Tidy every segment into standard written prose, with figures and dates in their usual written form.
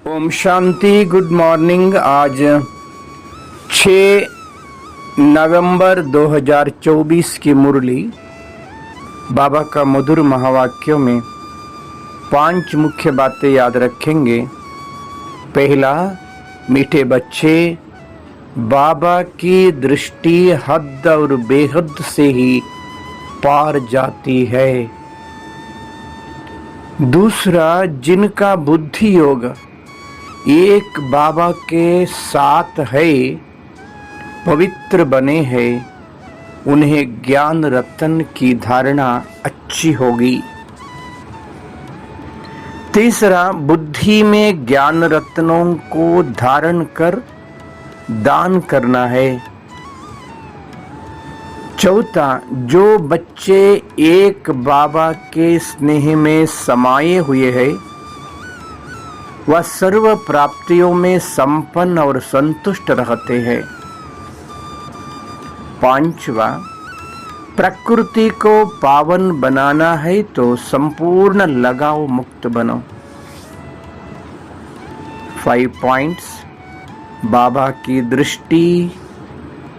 Om Shanti. Good morning. आज 6 नवंबर 2024 की मुरली बाबा का मधुर महावाक्यों में 5 मुख्य बातें याद रखेंगे। पहला, मीठे बच्चे, बाबा की दृष्टि हद और बेहद से ही पार जाती है। दूसरा, जिनका बुद्धि योग एक बाबा के साथ है, पवित्र बने हैं, उन्हें ज्ञान रत्न की धारणा अच्छी होगी। तीसरा, बुद्धि में ज्ञान रत्नों को धारण कर दान करना है। चौथा, जो बच्चे एक बाबा के स्नेह में समाये हुए हैं, वह सर्व प्राप्तियों में संपन्न और संतुष्ट रहते हैं। पांचवा, प्रकृति को पावन बनाना है तो संपूर्ण लगाव मुक्त बनो। 5 पॉइंट्स। बाबा की दृष्टि,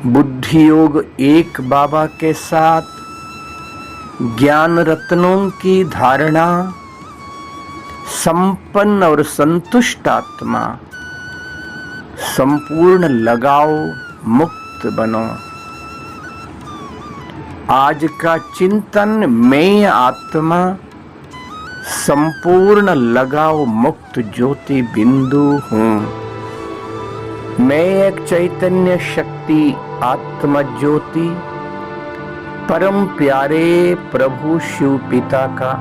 बुद्धि योग एक बाबा के साथ, ज्ञान रत्नों की धारणा, संपन्न और संतुष्ट आत्मा, संपूर्ण लगाव मुक्त बनो। आज का चिंतन, मैं आत्मा संपूर्ण लगाव मुक्त ज्योति बिंदु हूँ। मैं एक चैतन्य शक्ति आत्मा ज्योति परम प्यारे प्रभु शिव पिता का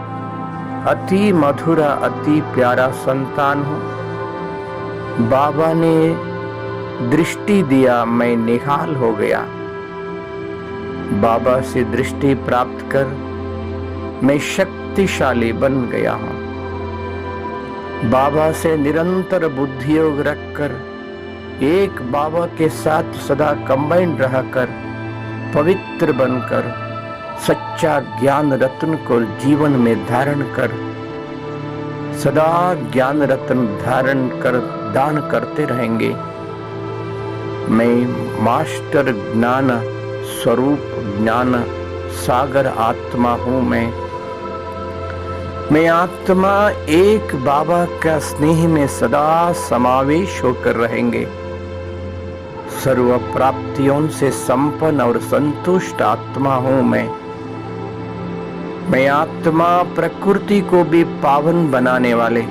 अति मधुर अति प्यारा संतान हूँ। बाबा ने दृष्टि दिया, मैं निहाल हो गया। बाबा से दृष्टि प्राप्त कर मैं शक्तिशाली बन गया हूँ। बाबा से निरंतर बुद्धि योग रखकर एक बाबा के साथ सदा कंबाइंड रहकर पवित्र बनकर सच्चा ज्ञान रत्न को जीवन में धारण कर सदा ज्ञान रत्न धारण कर दान करते रहेंगे। मैं मास्टर ज्ञान स्वरूप ज्ञान सागर आत्मा हूँ। मैं आत्मा एक बाबा का स्नेह में सदा समावेश होकर रहेंगे। सर्व प्राप्तियों से संपन्न और संतुष्ट आत्मा हूँ। मैं आत्मा प्रकृति को भी पावन बनाने वाले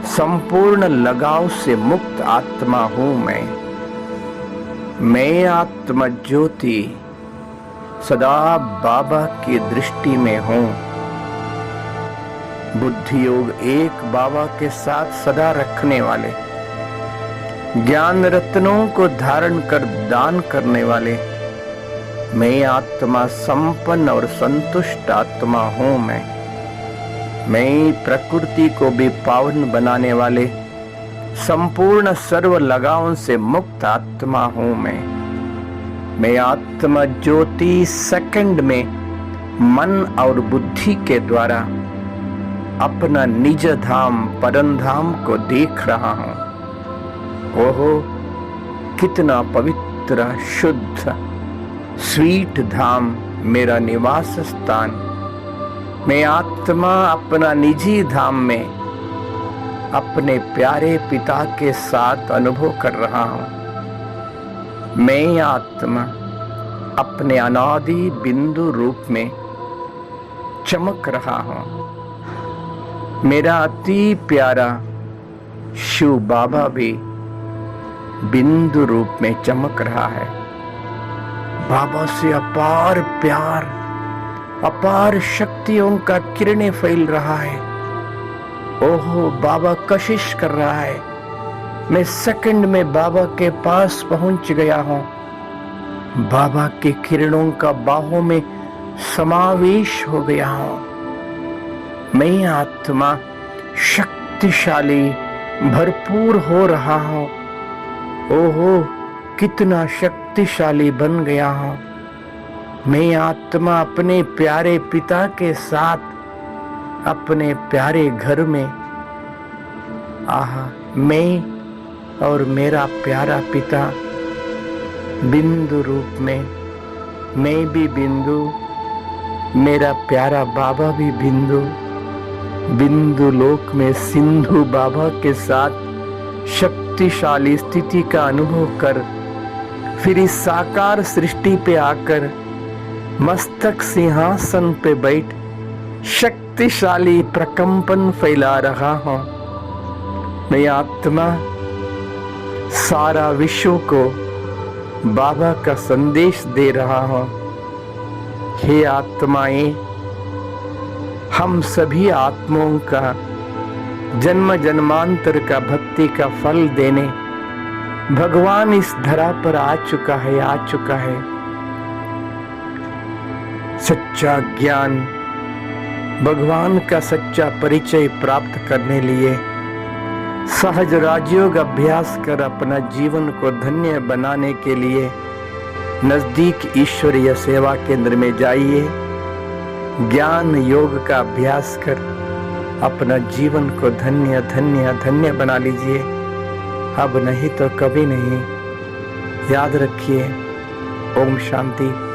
संपूर्ण लगाव से मुक्त आत्मा हूँ। मैं आत्मा ज्योति सदा बाबा की दृष्टि में हूँ। बुद्धि योग एक बाबा के साथ सदा रखने वाले, ज्ञान रत्नों को धारण कर दान करने वाले, मैं आत्मा संपन्न और संतुष्ट आत्मा हूँ। मैं प्रकृति को भी पावन बनाने वाले संपूर्ण सर्व लगावों से मुक्त आत्मा हूँ। मैं आत्मा ज्योति सेकंड में मन और बुद्धि के द्वारा अपना निज धाम परम धाम को देख रहा हूँ। ओहो, कितना पवित्र शुद्ध स्वीट धाम मेरा निवास स्थान। मैं आत्मा अपना निजी धाम में अपने प्यारे पिता के साथ अनुभव कर रहा हूँ। मैं आत्मा अपने अनादि बिंदु रूप में चमक रहा हूँ। मेरा अति प्यारा शिव बाबा भी बिंदु रूप में चमक रहा है। बाबा से अपार प्यार, अपार शक्तियों का किरणें फैल रहा है। ओहो, बाबा कशिश कर रहा है। मैं सेकंड में बाबा के पास पहुंच गया हूं। बाबा के किरणों का बाहों में समावेश हो गया हूं। मैं आत्मा शक्तिशाली भरपूर हो रहा हूं। ओहो, कितना शक्तिशाली बन गया हूँ। मैं आत्मा अपने प्यारे पिता के साथ अपने प्यारे घर में आह, मैं और मेरा प्यारा पिता बिंदु रूप में, मैं भी बिंदु, मेरा प्यारा बाबा भी बिंदु, बिंदु लोक में सिंधु बाबा के साथ शक्तिशाली स्थिति का अनुभव कर फिर इस साकार सृष्टि पे आकर मस्तक सिंहासन पे बैठ शक्तिशाली प्रकंपन फैला रहा हूं। मैं आत्मा सारा विश्व को बाबा का संदेश दे रहा हूं। हे आत्माएं, हम सभी आत्माओं का जन्म जन्मांतर का भक्ति का फल देने भगवान इस धरा पर आ चुका है। सच्चा ज्ञान, भगवान का सच्चा परिचय प्राप्त करने लिए सहज राजयोग अभ्यास कर अपना जीवन को धन्य बनाने के लिए नजदीक ईश्वरीय सेवा केंद्र में जाइए। ज्ञान योग का अभ्यास कर अपना जीवन को धन्य धन्य धन्य बना लीजिए। अब नहीं तो कभी नहीं। याद रखिए। ओम शांति।